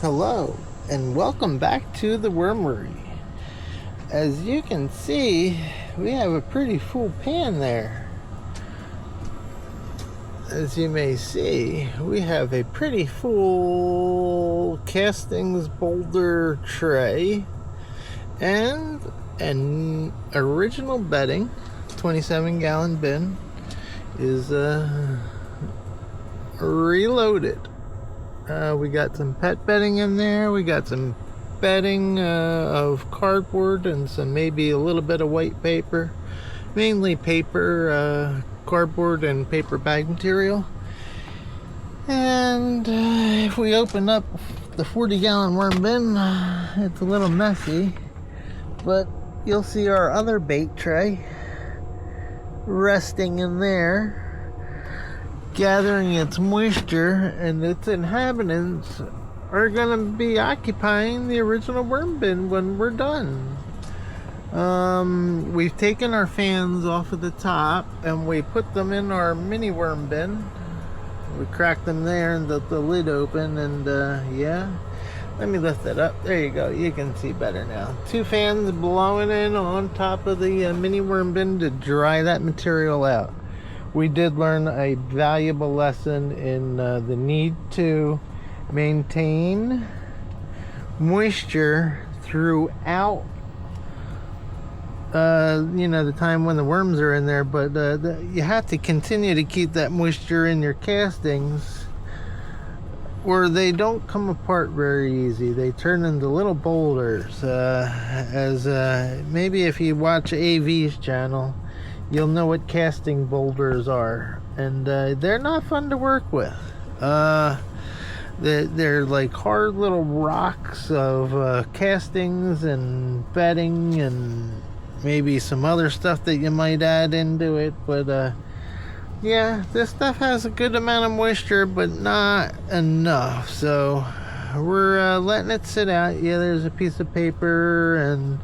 Hello, and welcome back to the Wormery. As you can see, we have a pretty full pan there. As you may see, we have a pretty full castings boulder tray and an original bedding 27-gallon bin is reloaded. We got some pet bedding in there. We got some bedding of cardboard and some maybe a little bit of white paper, mainly paper, cardboard and paper bag material. And if we open up the 40-gallon worm bin, it's a little messy, but you'll see our other bait tray resting in there, gathering its moisture, and its inhabitants are going to be occupying the original worm bin when we're done. We've taken our fans off of the top and we put them in our mini worm bin. We cracked them there and the lid open, and yeah, let me lift it up. There you go, you can see better now. Two fans blowing in on top of the mini worm bin to dry that material out. We did learn a valuable lesson in the need to maintain moisture throughout the time when the worms are in there, but you have to continue to keep that moisture in your castings, or they don't come apart very easy. They turn into little boulders. Maybe if you watch AV's channel, you'll know what casting boulders are, and they're not fun to work with. They're like hard little rocks of castings and bedding and maybe some other stuff that you might add into it, but yeah, this stuff has a good amount of moisture but not enough, so we're letting it sit out. Yeah, there's a piece of paper, and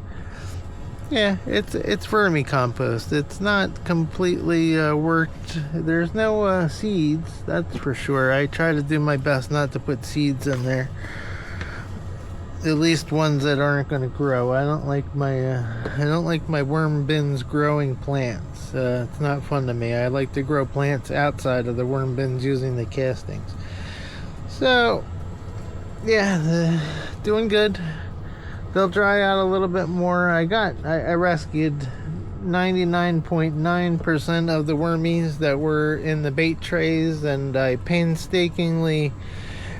yeah, it's vermicompost. It's not completely worked. There's no seeds, that's for sure. I try to do my best not to put seeds in there, at least ones that aren't going to grow. I don't like my worm bins growing plants. It's not fun to me. I like to grow plants outside of the worm bins using the castings. So yeah, doing good. They'll dry out a little bit more. I rescued 99.9% of the wormies that were in the bait trays, and I painstakingly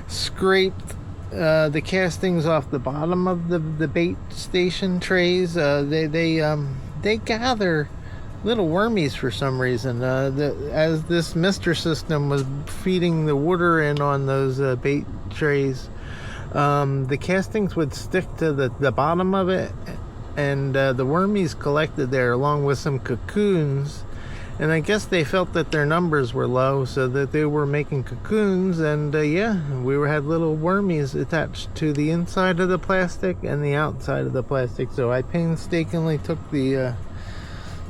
scraped the castings off the bottom of the bait station trays. They gather little wormies for some reason. As this mister system was feeding the water in on those bait trays, the castings would stick to the bottom of it, and the wormies collected there along with some cocoons, and I guess they felt that their numbers were low, so that they were making cocoons, and yeah, we had little wormies attached to the inside of the plastic and the outside of the plastic. So I painstakingly took the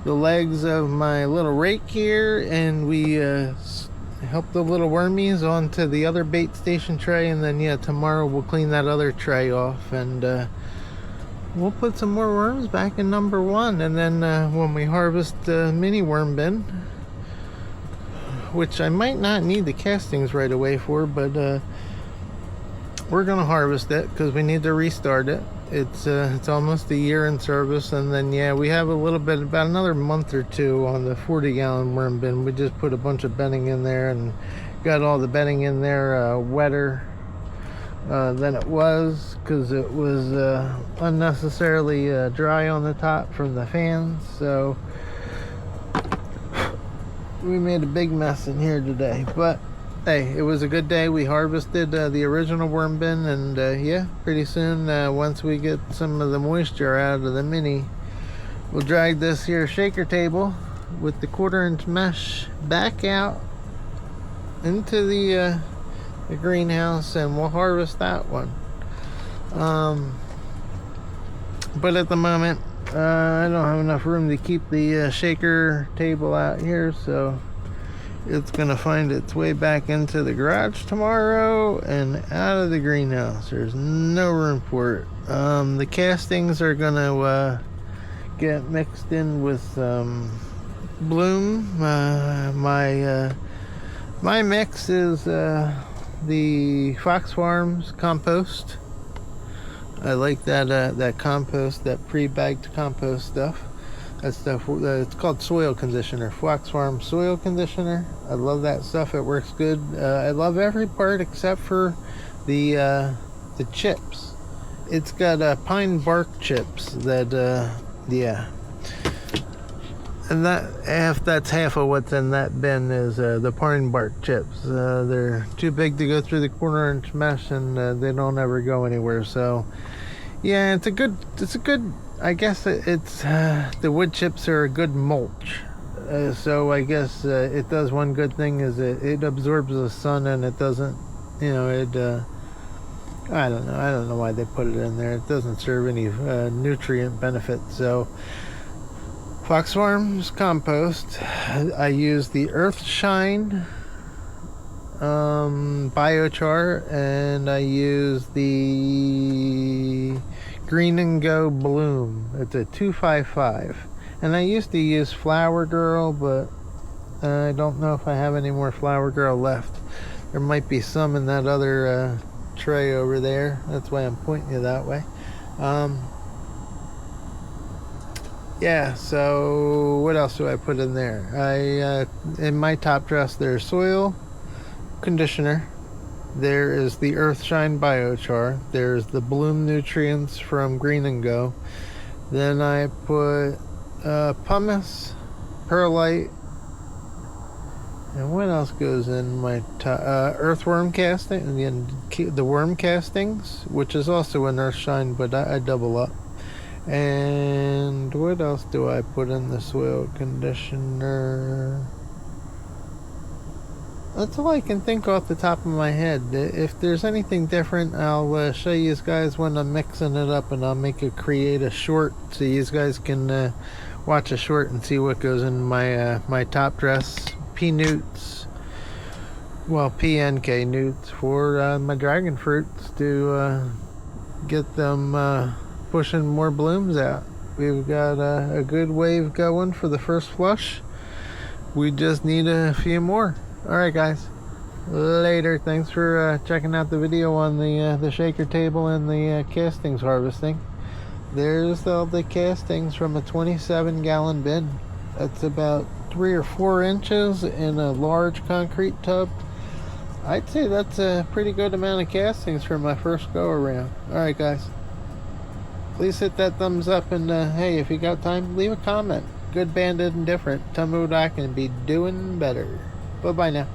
legs of my little rake here, and we help the little wormies onto the other bait station tray, and then yeah, tomorrow we'll clean that other tray off, and we'll put some more worms back in number one. And then when we harvest the mini worm bin, which I might not need the castings right away for, but we're gonna harvest it because we need to restart it. It's almost a year in service, and then yeah, we have a little bit, about another month or two on the 40-gallon worm bin. We just put a bunch of bedding in there and got all the bedding in there wetter than it was, because it was unnecessarily dry on the top from the fans. So we made a big mess in here today, but hey, it was a good day. We harvested the original worm bin, and yeah, pretty soon, once we get some of the moisture out of the mini, we'll drag this here shaker table with the 1/4-inch mesh back out into the greenhouse, and we'll harvest that one. But at the moment, I don't have enough room to keep the shaker table out here, so It's gonna find its way back into the garage tomorrow and out of the greenhouse. There's no room for it. The castings are gonna get mixed in with bloom. My mix is the Fox Farms compost. I like that compost, that pre-bagged compost stuff. That stuff, it's called soil conditioner, Fox Farm soil conditioner. I love that stuff. It works good. I love every part except for the chips. It's got pine bark chips that yeah. And that's half of what's in that bin is the pine bark chips. They're too big to go through the corner and smash, and they don't ever go anywhere. So yeah, it's a good. I guess it's the wood chips are a good mulch. So I guess it does one good thing is it absorbs the sun, and it doesn't, I don't know why they put it in there. It doesn't serve any nutrient benefits. So Fox Farms compost. I use the Earthshine biochar, and I use the Green and Go Bloom. It's a 255, and I used to use Flower Girl, but I don't know if I have any more Flower Girl left. There might be some in that other tray over there. That's why I'm pointing you that way. Yeah, so what else do I put in there? In my top dress, there's soil conditioner. There is the Earthshine biochar. There's the Bloom nutrients from Green and Go. Then I put pumice, perlite, and what else goes in my earthworm casting? And the worm castings, which is also an Earthshine, but I double up. And what else do I put in the soil conditioner? That's all I can think off the top of my head. If there's anything different, I'll show you guys when I'm mixing it up, and I'll create a short so you guys can watch a short and see what goes in my top dress P-newts. Well, PNK newts for my dragon fruits to get them pushing more blooms out. We've got a good wave going for the first flush. We just need a few more. Alright guys, later. Thanks for checking out the video on the shaker table and the castings harvesting. There's all the castings from a 27-gallon bin. That's about 3 or 4 inches in a large concrete tub. I'd say that's a pretty good amount of castings for my first go around. Alright guys, please hit that thumbs up, and hey, if you got time, leave a comment. Good, bad, indifferent. Tell me what I can be doing better. Bye-bye now.